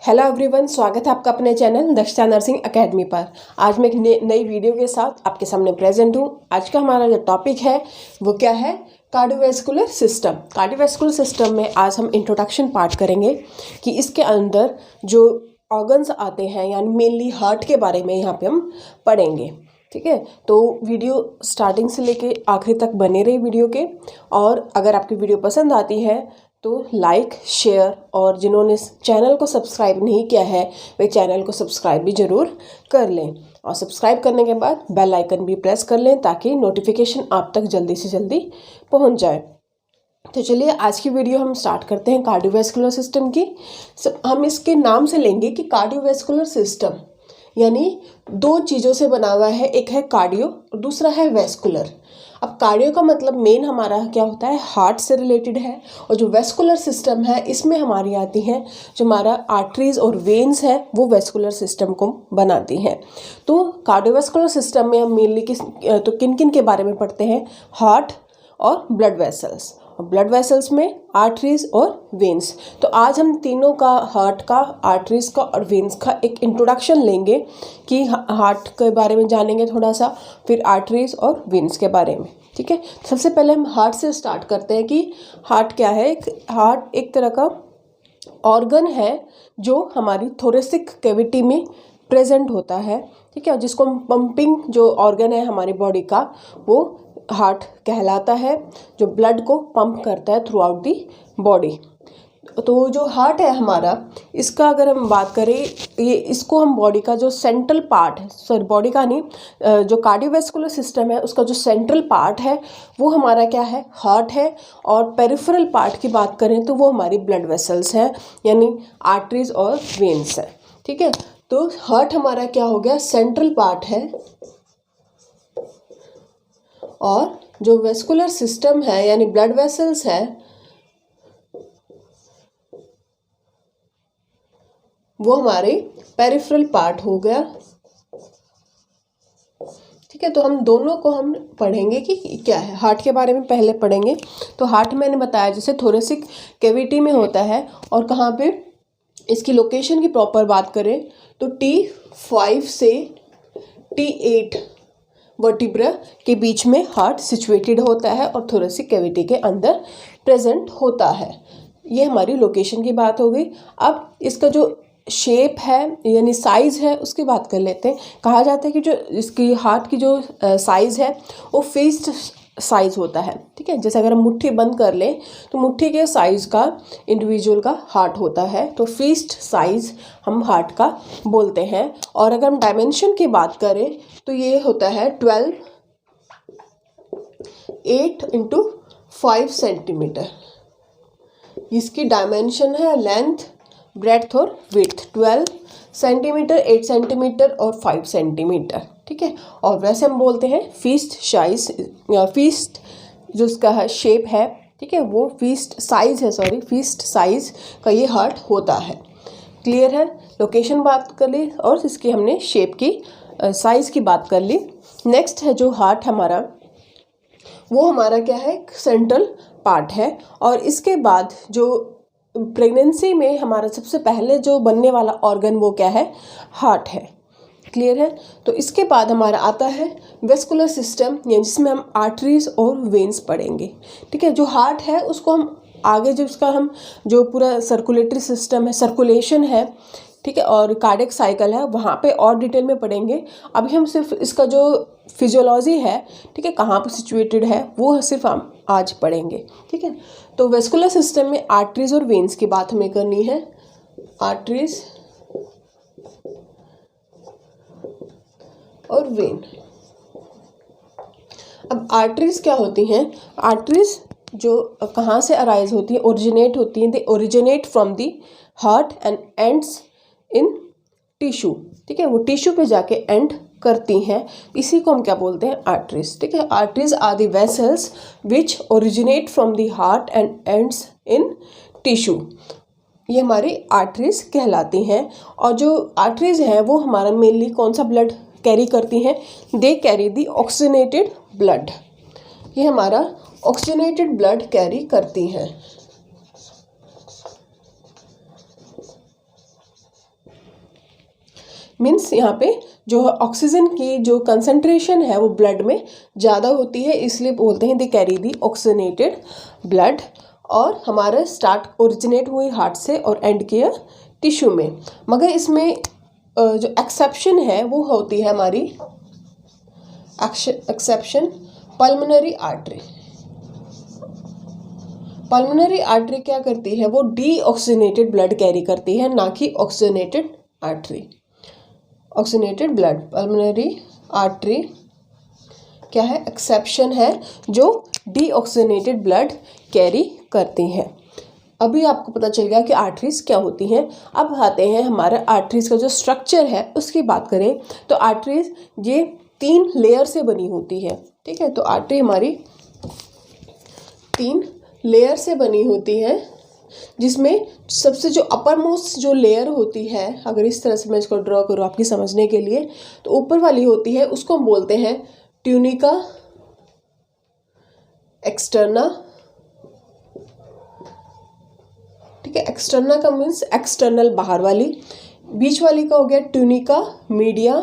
Hello everyone, स्वागत है आपका अपने चैनल दक्षता नर्सिंग एकेडमी पर। आज मैं एक नई वीडियो के साथ आपके सामने प्रेजेंट हूँ। आज का हमारा जो टॉपिक है वो क्या है? Cardiovascular system. कार्डियोवैस्कुलर सिस्टम में आज हम इंट्रोडक्शन पार्ट करेंगे कि इसके अंदर जो ऑर्गन्स आते हैं, यानी मेनली हार्ट के बारे में यहाँ पे हम पढ़ेंगे। ठीक है, तो वीडियो स्टार्टिंग से लेके आखिरी तक बने रहे वीडियो के। और अगर आपकी वीडियो पसंद आती है तो लाइक, शेयर, और जिन्होंने चैनल को सब्सक्राइब नहीं किया है वे चैनल को सब्सक्राइब भी ज़रूर कर लें। और सब्सक्राइब करने के बाद बेल आइकन भी प्रेस कर लें ताकि नोटिफिकेशन आप तक जल्दी से जल्दी पहुंच जाए। तो चलिए आज की वीडियो हम स्टार्ट करते हैं कार्डियोवैस्कुलर सिस्टम की। हम इसके नाम से लेंगे कि कार्डियोवैस्कुलर सिस्टम यानी दो चीज़ों से बना हुआ है, एक है कार्डियो और दूसरा है वैस्कुलर। अब कार्डियो का मतलब मेन हमारा क्या होता है, हार्ट से रिलेटेड है। और जो वैस्कुलर सिस्टम है इसमें हमारी आती हैं जो हमारा आर्टरीज और वेन्स है, वो वैस्कुलर सिस्टम को बनाती हैं। तो कार्डियोवैस्कुलर सिस्टम में हम मेनली किन किन के बारे में पढ़ते हैं? हार्ट और ब्लड वेसल्स। और ब्लड वेसल्स में आर्टरीज और वेन्स। तो आज हम तीनों का, हार्ट का, आर्टरीज का और वेन्स का एक इंट्रोडक्शन लेंगे कि हार्ट के बारे में जानेंगे थोड़ा सा, फिर आर्टरीज और वेन्स के बारे में। ठीक है, सबसे पहले हम हार्ट से स्टार्ट करते हैं कि हार्ट क्या है। हार्ट एक तरह का ऑर्गन है जो हमारी थोरेसिक कैविटी में प्रेजेंट होता है। ठीक है, जिसको हम पंपिंग जो ऑर्गन है हमारी बॉडी का, वो हार्ट कहलाता है, जो ब्लड को पंप करता है थ्रू आउट दी बॉडी। तो जो हार्ट है हमारा, इसका अगर हम बात करें, इसको हम बॉडी का जो सेंट्रल पार्ट है, सॉरी बॉडी का नहीं, जो कार्डियोवैस्कुलर सिस्टम है उसका जो सेंट्रल पार्ट है वो हमारा क्या है? हार्ट है। और पेरिफेरल पार्ट की बात करें तो वो हमारी ब्लड वेसल्स हैं, यानी आर्टरीज और वेन्स हैं। ठीक है, तो हार्ट हमारा क्या हो गया? सेंट्रल पार्ट है। और जो वेस्कुलर सिस्टम है यानी ब्लड वेसल्स है वो हमारे पेरिफेरल पार्ट हो गया। ठीक है, तो हम दोनों को हम पढ़ेंगे कि क्या है। हार्ट के बारे में पहले पढ़ेंगे। तो हार्ट मैंने बताया जैसे थोरेसिक कैविटी में होता है। और कहाँ पे इसकी लोकेशन की प्रॉपर बात करें तो T5 से T8 वर्टिब्रा के बीच में हार्ट सिचुएटेड होता है और थोरेसिक कैविटी के अंदर प्रेजेंट होता है। ये हमारी लोकेशन की बात हो गई। अब इसका जो शेप है यानी साइज़ है उसकी बात कर लेते हैं। कहा जाता है कि जो इसकी हार्ट की जो साइज़ है वो फिस्ट साइज़ होता है। ठीक है, जैसे अगर हम मुट्ठी बंद कर लें तो मुट्ठी के साइज़ का इंडिविजुअल का हार्ट होता है, तो फिस्ट साइज़ हम हार्ट का बोलते हैं। और अगर हम डायमेंशन की बात करें तो ये होता है 8 इंटू 5 सेंटीमीटर। इसकी डायमेंशन है लेंथ, ब्रेड्थ और विड्थ। 12 सेंटीमीटर, 8 सेंटीमीटर और 5 सेंटीमीटर। ठीक है, और वैसे हम बोलते हैं फीस्ट साइज, फीस्ट जो उसका है शेप है, ठीक है, वो फीस्ट साइज है, सॉरी फीस्ट साइज का ये हार्ट होता है। क्लियर है? लोकेशन बात कर ली और इसकी हमने शेप की, साइज की बात कर ली। नेक्स्ट है जो हार्ट हमारा, वो हमारा क्या है? सेंट्रल पार्ट है। और इसके बाद जो प्रेगनेंसी में हमारा सबसे पहले जो बनने वाला ऑर्गन वो क्या है? हार्ट है। क्लियर है? तो इसके बाद हमारा आता है वेस्कुलर सिस्टम, जिसमें हम आर्टरीज और वेन्स पढ़ेंगे। ठीक है, जो हार्ट है उसको हम आगे जो इसका हम जो पूरा सर्कुलेटरी सिस्टम है, सर्कुलेशन है, ठीक है, और कार्डियक साइकिल है, वहाँ पे और डिटेल में पढ़ेंगे। अभी हम सिर्फ इसका जो फिजियोलॉजी है, ठीक है, कहाँ पर सिचुएटेड है, वो सिर्फ हम आज पढ़ेंगे। ठीक है, तो वेस्कुलर सिस्टम में आर्टरीज और वेन्स की बात हमें करनी है। आर्टरीज और वेन। अब आर्टरीज क्या होती हैं? आर्टरीज जो कहाँ से अराइज होती है, ओरिजिनेट होती हैं, they originate from the heart and ends in tissue. ठीक है, वो टिश्यू पे जाके एंड करती हैं, इसी को हम क्या बोलते हैं? आर्टरीज। ठीक है, arteries are the vessels which originate from the heart and ends in tissue. ये हमारी आर्टरीज कहलाती हैं। और जो आर्टरीज हैं वो हमारा मेनली कौन सा ब्लड कैरी करती हैं? They carry the oxygenated blood. ये हमारा ऑक्सीजनेटेड ब्लड कैरी करती हैं। मीन्स यहाँ पे जो ऑक्सीजन की जो कंसंट्रेशन है वो ब्लड में ज़्यादा होती है, इसलिए बोलते हैं they carry the oxygenated blood. और हमारा स्टार्ट ओरिजिनेट हुई हार्ट से और एंड किया टिश्यू में। मगर इसमें जो एक्सेप्शन है वो होती है हमारी exception pulmonary artery. Pulmonary artery क्या करती है, वो डीऑक्सीजनेटेड ब्लड कैरी करती है, ना कि oxygenated artery. Oxygenated blood, pulmonary artery क्या है, एक्सेप्शन है जो डीऑक्सीजनेटेड ब्लड कैरी करती है। अभी आपको पता चल गया कि आर्टरीज क्या होती हैं। अब आते हैं हमारा आर्टरीज का जो स्ट्रक्चर है उसकी बात करें तो आर्टरीज ये 3 लेयर से बनी होती है। ठीक है, तो आर्टरी हमारी 3 लेयर से बनी होती है, जिसमें सबसे जो अपर मोस्ट जो लेयर होती है, अगर इस तरह से मैं इसको ड्रॉ करूँ आपकी समझने के लिए, तो ऊपर वाली होती है उसको हम बोलते हैं ट्यूनिका एक्सटर्ना। ठीक है, एक्सटर्ना का मीन्स एक्सटर्नल, बाहर वाली। बीच वाली का हो गया ट्यूनिका मीडिया,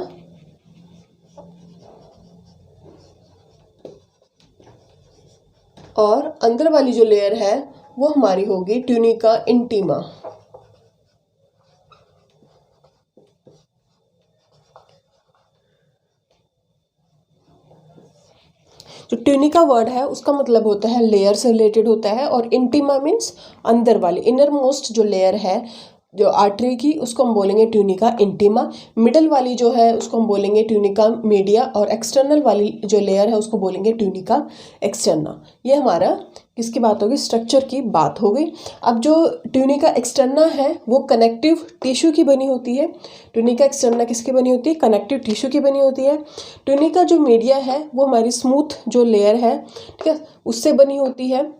और अंदर वाली जो लेयर है वो हमारी होगी ट्यूनिका इंटीमा। जो ट्यूनिका वर्ड है उसका मतलब होता है लेयर से रिलेटेड होता है, और इंटीमा मीन्स अंदर वाली, इनर मोस्ट जो लेयर है जो आर्टरी की उसको हम बोलेंगे ट्यूनिका इंटीमा। मिडल वाली जो है उसको हम बोलेंगे ट्यूनिका मीडिया, और एक्सटर्नल वाली जो लेयर है उसको बोलेंगे ट्यूनिका एक्सटर्ना। ये हमारा किसकी बात होगी, स्ट्रक्चर की बात हो गई। अब जो ट्यूनिका एक्सटर्ना है वो कनेक्टिव टिश्यू की बनी होती है। ट्यूनिका एक्सटर्ना किसकी बनी होती है, कनेक्टिव टिश्यू की बनी होती है। ट्यूनिका जो मीडिया है वो हमारी स्मूथ जो लेयर है, ठीक है, उससे बनी होती है।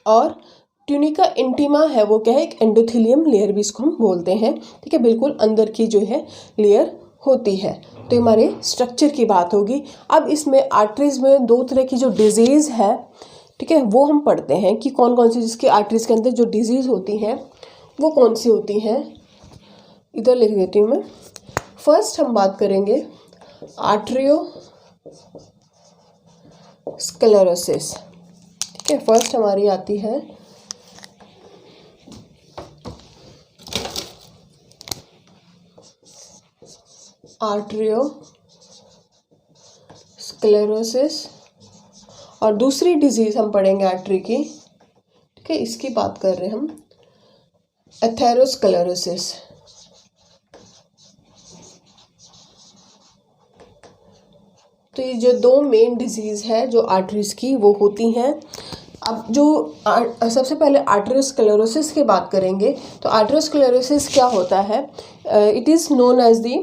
और ट्यूनिका इंटीमा है वो क्या है, एक एंडोथेलियम लेयर भी इसको हम बोलते हैं। ठीक है, बिल्कुल अंदर की जो है लेयर होती है। तो हमारे स्ट्रक्चर की बात होगी। अब इसमें आर्टरीज में 2 तरह की जो डिजीज़ है, ठीक है, वो हम पढ़ते हैं कि कौन कौन सी जिसकी आर्टरीज के अंदर जो डिजीज़ होती हैं वो कौन सी होती हैं। इधर लिख देती हूँ मैं। फर्स्ट हम बात करेंगे आर्टरियो स्क्लेरोसिस। ठीक है, फर्स्ट हमारी आती है आर्टरियो स्क्लेरोसिस, और दूसरी डिजीज़ हम पढ़ेंगे आर्टरी की। ठीक है, इसकी बात कर रहे हैं हम, एथेरोस्क्लेरोसिस। तो ये जो 2 मेन डिजीज़ है जो आर्टरीज की वो होती हैं। अब जो सबसे पहले आर्टरियोस्क्लेरोसिस की बात करेंगे तो आर्टरियोस्क्लेरोसिस क्या होता है, it is known as the,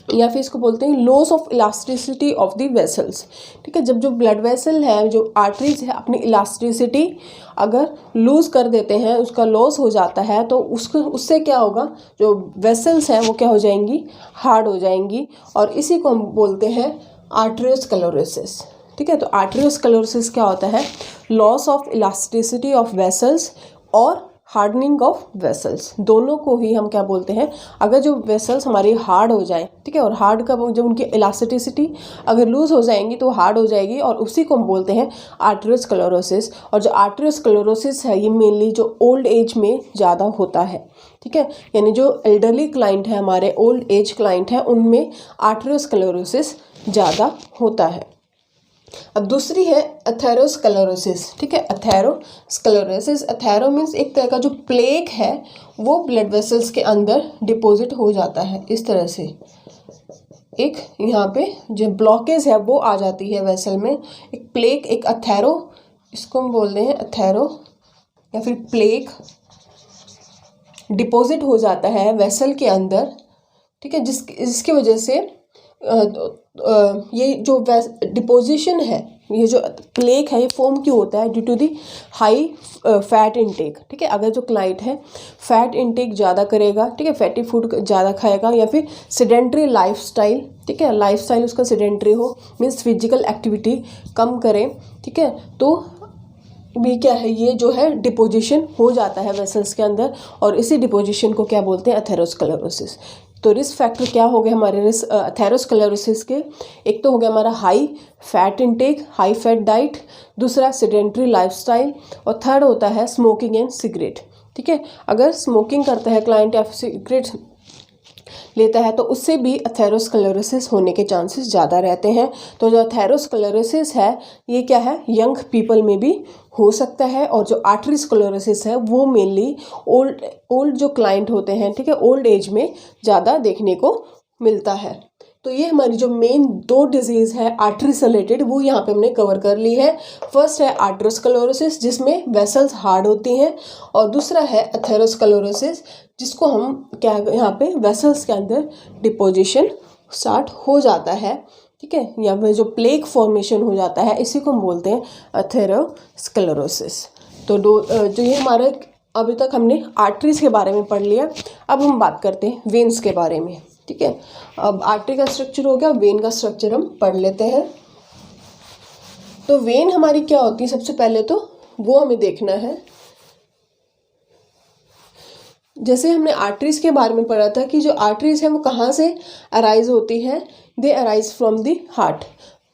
या फिर इसको बोलते हैं loss of elasticity of the vessels. ठीक है, जब जो ब्लड वेसल है, जो आर्टरीज है, अपनी इलास्टिसिटी अगर लूज़ कर देते हैं, उसका लॉस हो जाता है, तो उससे क्या होगा, जो वेसल्स हैं वो क्या हो जाएंगी, हार्ड हो जाएंगी, और इसी को हम बोलते हैं आर्टरियोस्क्लेरोसिस। ठीक है, तो आर्टरियोस्क्लेरोसिस क्या होता है, loss of elasticity of vessels और हार्डनिंग ऑफ वेसल्स, दोनों को ही हम क्या बोलते हैं। अगर जो वेसल्स हमारी हार्ड हो जाए, ठीक है, और हार्ड का जब उनकी इलास्टिसिटी अगर लूज़ हो जाएंगी तो हार्ड हो जाएगी, और उसी को हम बोलते हैं आर्टरियोस्क्लेरोसिस। और जो आर्टरियोस्क्लेरोसिस है ये मेनली जो ओल्ड एज में ज़्यादा होता है। ठीक है, यानी जो एल्डरली क्लाइंट है, हमारे ओल्ड एज क्लाइंट हैं, उनमें आर्टरियोस्क्लेरोसिस ज़्यादा होता है। अब दूसरी है एथेरोस्क्लेरोसिस। ठीक है, एथेरोस्क्लेरोसिस, एथेरो मीन्स एक तरह का जो प्लेक है वो ब्लड वेसल्स के अंदर डिपॉजिट हो जाता है। इस तरह से एक यहाँ पे जो ब्लॉकेज है वो आ जाती है वेसल में, एक प्लेक, एक एथेरो, इसको हम बोलते हैं एथेरो या फिर प्लेक, डिपॉजिट हो जाता है वेसल के अंदर। ठीक है, जिसकी वजह से ये जो डिपोजिशन है, ये जो प्लेक है, ये फॉर्म क्यों होता है, due to the high fat intake. ठीक है, अगर जो क्लाइंट है फैट इनटेक ज़्यादा करेगा, ठीक है, फैटी फूड ज़्यादा खाएगा, या फिर सेडेंट्री लाइफस्टाइल, ठीक है, लाइफस्टाइल उसका सेडेंट्री हो, मीन्स फिजिकल एक्टिविटी कम करें, ठीक है, तो भी क्या है, ये जो है डिपोजिशन हो जाता है वेसल्स के अंदर, और इसी डिपोजिशन को क्या बोलते हैं, एथेरोस्क्लेरोसिस। तो रिस्क फैक्टर क्या हो गए हमारे अथेरोस्क्लेरोसिस के? एक तो हो गया हमारा high fat intake, high fat diet, दूसरा सेडेंट्री लाइफस्टाइल, और थर्ड होता है स्मोकिंग एंड सिगरेट। ठीक है, अगर स्मोकिंग करता है क्लाइंट या सिगरेट लेता है तो उससे भी अथेरोस्क्लेरोसिस होने के चांसेस ज़्यादा रहते हैं। तो जो अथेरोस्क्लेरोसिस है ये क्या है, यंग पीपल में भी हो सकता है, और जो आर्टरीस्क्लेरोसिस है वो मेनली ओल्ड जो क्लाइंट होते हैं, ठीक है, ओल्ड एज में ज़्यादा देखने को मिलता है। तो ये हमारी जो मेन 2 डिजीज़ है आर्टरी से रिलेटेड वो यहाँ पे हमने कवर कर ली है। फर्स्ट है आर्टरोस्क्लेरोसिस जिसमें वेसल्स हार्ड होती हैं, और दूसरा है अथेरोस्क्लेरोसिस जिसको हम क्या यहाँ पे वेसल्स के अंदर डिपोजिशन स्टार्ट हो जाता है। ठीक है, या फिर जो प्लेक फॉर्मेशन हो जाता है इसी को हम बोलते हैं अथेरोस्क्लेरोसिस। तो जो ये हमारे अभी तक हमने आर्टरीज के बारे में पढ़ लिया। अब हम बात करते हैं वेन्स के बारे में। ठीक है, अब आर्टरी का स्ट्रक्चर हो गया, वेन का स्ट्रक्चर हम पढ़ लेते हैं। तो वेन हमारी क्या होती है, सबसे पहले तो वो हमें देखना है। जैसे हमने आर्टरीज के बारे में पढ़ा था कि जो आर्टरीज है वो कहाँ से अराइज होती हैं, दे अराइज फ्रॉम द हार्ट,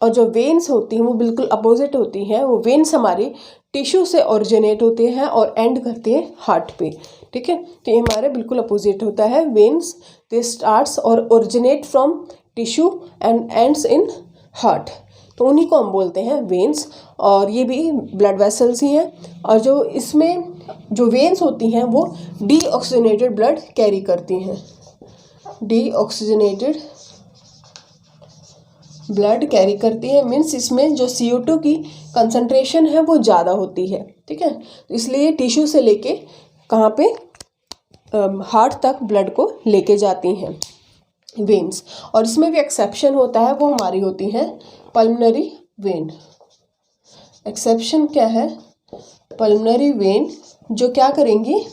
और जो वेन्स होती हैं वो बिल्कुल अपोजिट होती हैं। वो वेन्स हमारी टिश्यू से ओरिजिनेट होते हैं और एंड करते हैं हार्ट पे। ठीक है, तो ये हमारे बिल्कुल अपोजिट होता है। वेन्स दे स्टार्ट्स और originate from tissue and ends in heart, तो उन्हीं को हम बोलते हैं वेन्स, और ये भी ब्लड वेसल्स ही हैं। और जो इसमें जो वेन्स होती हैं वो डीऑक्सीजनेटेड ब्लड कैरी करती हैं, डीऑक्सीजनेटेड ब्लड कैरी करती है, मीन्स इसमें जो CO2 की कंसंट्रेशन है वो ज़्यादा होती है। ठीक है, तो इसलिए टिश्यू से लेके कहाँ पे हार्ट तक ब्लड को लेके जाती हैं वेन्स। और इसमें भी एक्सेप्शन होता है, वो हमारी होती हैं पल्मोनरी वेन। एक्सेप्शन क्या है, पल्मोनरी वेन जो क्या करेंगी,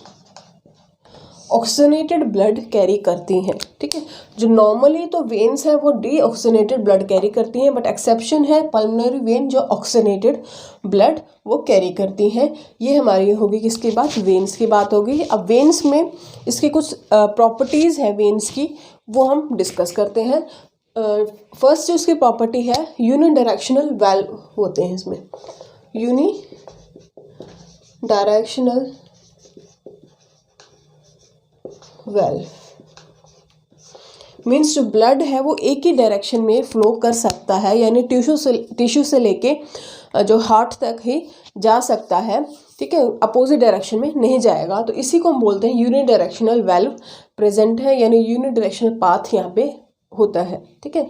ऑक्सीजनेटेड ब्लड कैरी करती हैं। ठीक है, जो नॉर्मली तो वेन्स हैं वो डीऑक्सीजनेटेड ब्लड कैरी करती हैं, बट एक्सेप्शन है पल्मोनरी वेन जो ऑक्सीजनेटेड ब्लड वो कैरी करती हैं। ये हमारी होगी किसकी बात, वेन्स की बात होगी। अब वेन्स में इसकी कुछ प्रॉपर्टीज़ हैं वेन्स की, वो हम डिस्कस करते हैं। फर्स्ट जो इसकी प्रॉपर्टी है, यूनि डायरेक्शनल वाल्व होते हैं इसमें, यूनि डायरेक्शनल वाल्व मीन्स जो ब्लड है वो एक ही डायरेक्शन में फ्लो कर सकता है, यानी टिश्यू से लेके जो हार्ट तक ही जा सकता है। ठीक है, अपोजिट डायरेक्शन में नहीं जाएगा, तो इसी को हम बोलते हैं यूनि डायरेक्शनल वाल्व प्रेजेंट है, यानी यूनि डायरेक्शनल पाथ यहाँ पे होता है। ठीक है,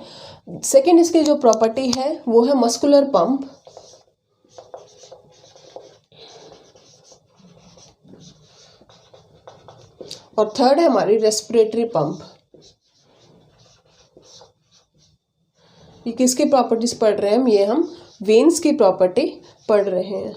सेकेंड इसकी जो प्रॉपर्टी है वो है मस्कुलर पंप, और थर्ड है हमारी रेस्पिरेटरी पंप। ये किसकी प्रॉपर्टीज पढ़ रहे हैं हम, ये हम वेन्स की प्रॉपर्टी पढ़ रहे हैं।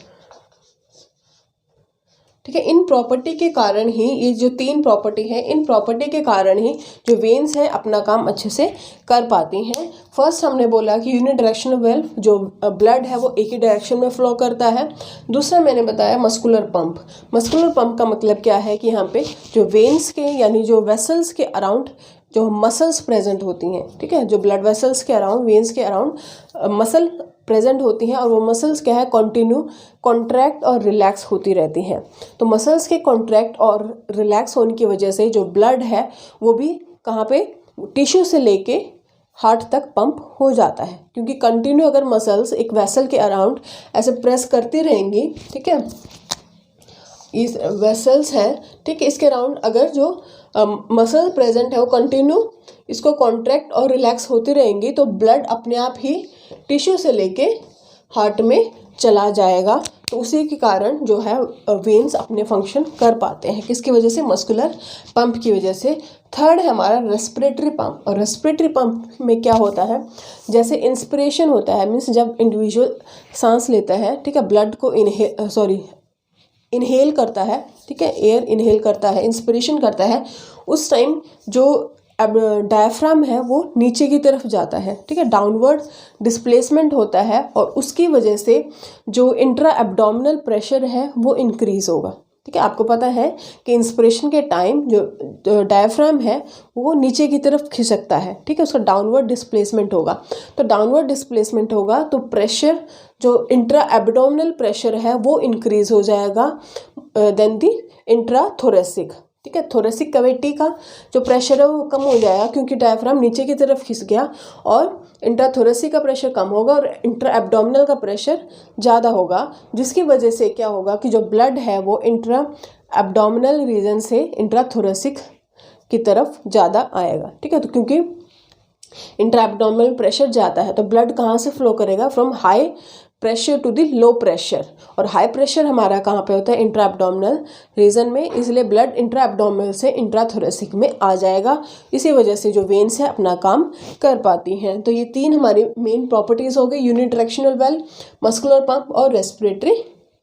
ठीक है, इन प्रॉपर्टी के कारण ही, ये जो 3 प्रॉपर्टी है, इन प्रॉपर्टी के कारण ही जो वेन्स हैं अपना काम अच्छे से कर पाती हैं। फर्स्ट हमने बोला कि यूनि डायरेक्शनल वाल्व, जो ब्लड है वो एक ही डायरेक्शन में फ्लो करता है। दूसरा मैंने बताया मस्कुलर पंप। मस्कुलर पंप का मतलब क्या है कि यहाँ पे जो वेन्स के यानी जो वेसल्स के अराउंड जो मसल्स प्रेजेंट होती हैं, ठीक है, जो ब्लड वेसल्स के अराउंड, वेन्स के अराउंड मसल प्रेजेंट होती हैं, और वो मसल्स क्या है, कंटिन्यू कॉन्ट्रैक्ट और रिलैक्स होती रहती हैं। तो मसल्स के कॉन्ट्रैक्ट और रिलैक्स होने की वजह से जो ब्लड है वो भी कहाँ पे, टिश्यू से लेके हार्ट तक पंप हो जाता है, क्योंकि कंटिन्यू अगर मसल्स एक वेसल के अराउंड ऐसे प्रेस करती रहेंगी, ठीक है, इस वेसल्स है, ठीक है, इसके अराउंड अगर जो मसल प्रेजेंट है वो कंटिन्यू इसको कॉन्ट्रैक्ट और रिलैक्स होती रहेंगी, तो ब्लड अपने आप ही टिश्यू से लेके हार्ट में चला जाएगा। तो उसी के कारण जो है वेन्स अपने फंक्शन कर पाते हैं, किसकी वजह से, मस्कुलर पंप की वजह से। थर्ड है हमारा रेस्पिरेटरी पंप, और रेस्पिरेटरी पंप में क्या होता है, जैसे इंस्पिरेशन होता है, मीन्स जब इंडिविजुअल सांस लेता है, ठीक है, ब्लड को इनहेल करता है, ठीक है, एयर इनहेल करता है, इंस्पिरेशन करता है, उस टाइम जो डायफ्राम है वो नीचे की तरफ जाता है, ठीक है, डाउनवर्ड डिस्प्लेसमेंट होता है, और उसकी वजह से जो इंट्रा एब्डोमिनल प्रेशर है वो इंक्रीज होगा। ठीक है, आपको पता है कि इंस्पिरेशन के टाइम जो डायफ्राम है वो नीचे की तरफ खिसकता है, ठीक है, उसका डाउनवर्ड डिस्प्लेसमेंट होगा। तो डाउनवर्ड डिस्प्लेसमेंट होगा तो प्रेशर, जो इंट्रा एब्डोमिनल प्रेशर है वो इंक्रीज हो जाएगा देन दी इंट्रा थोरेसिक, ठीक है। थोरेसिक कैविटी का जो प्रेशर है वो कम हो जाएगा क्योंकि डायफ्राम नीचे की तरफ खिस गया, और इंट्राथोरेसिक का प्रेशर कम होगा और इंट्रा एब्डोमिनल का प्रेशर ज़्यादा होगा, जिसकी वजह से क्या होगा कि जो ब्लड है वो इंट्रा एब्डोमिनल रीजन से इंट्राथोरेसिक की तरफ ज़्यादा आएगा, ठीक है। तो क्योंकि इंट्रा एब्डोमिनल प्रेशर ज़्यादा है तो ब्लड कहाँ से फ्लो करेगा, from high pressure to the low pressure, और हाई प्रेशर हमारा कहाँ पे होता है, इंट्रा एब्डोमिनल रीजन में, इसलिए ब्लड इंट्रा एब्डोमिनल से इंट्राथोरेसिक में आ जाएगा। इसी वजह से जो वेन्स है अपना काम कर पाती हैं। तो ये 3 हमारी मेन प्रॉपर्टीज़ हो गई, यूनिडायरेक्शनल वेल, मस्कुलर पंप और रेस्पिरेटरी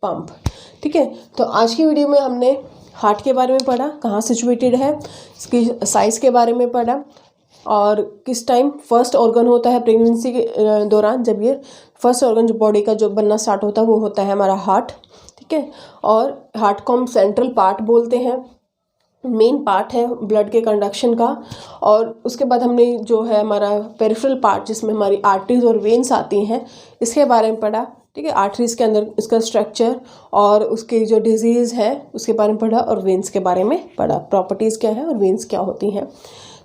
पंप, ठीक है। तो आज की वीडियो में हमने हार्ट के बारे में पढ़ा, कहाँ सिचुएटेड है, इसकी साइज़ के बारे में पढ़ा, और किस टाइम फर्स्ट ऑर्गन होता है प्रेगनेंसी के दौरान, जब ये फर्स्ट ऑर्गन जो बॉडी का जो बनना स्टार्ट होता है वो होता है हमारा हार्ट, ठीक है। और हार्ट को हम सेंट्रल पार्ट बोलते हैं, मेन पार्ट है ब्लड के कंडक्शन का। और उसके बाद हमने जो है हमारा पेरिफेरल पार्ट जिसमें हमारी आर्टरीज और वेन्स आती हैं, इसके बारे में पढ़ा, ठीक है। आर्टरीज के अंदर इसका स्ट्रक्चर और उसकी जो डिजीज़ है उसके बारे में पढ़ा, और वेन्स के बारे में पढ़ा, प्रॉपर्टीज़ क्या है और वेन्स क्या होती हैं।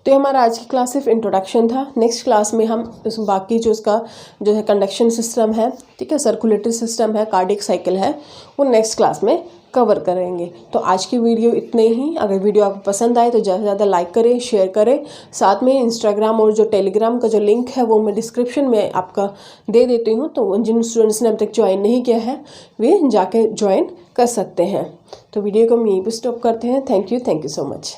तो ये हमारा आज की क्लास सिर्फ इंट्रोडक्शन था। नेक्स्ट क्लास में हम इस बाकी जो इसका जो है कंडक्शन सिस्टम है, ठीक है, सर्कुलेटरी सिस्टम है, कार्डियक साइकिल है, वो नेक्स्ट क्लास में कवर करेंगे। तो आज की वीडियो इतने ही। अगर वीडियो आपको पसंद आए तो ज़्यादा से ज़्यादा लाइक करें, शेयर करें। साथ में इंस्टाग्राम और जो टेलीग्राम का जो लिंक है वो मैं डिस्क्रिप्शन में आपका दे देती हूँ, तो जिन स्टूडेंट्स ने अब तक ज्वाइन नहीं किया है वे जाके ज्वाइन कर सकते हैं। तो वीडियो को हम यहीं पर स्टॉप करते हैं। Thank you so much.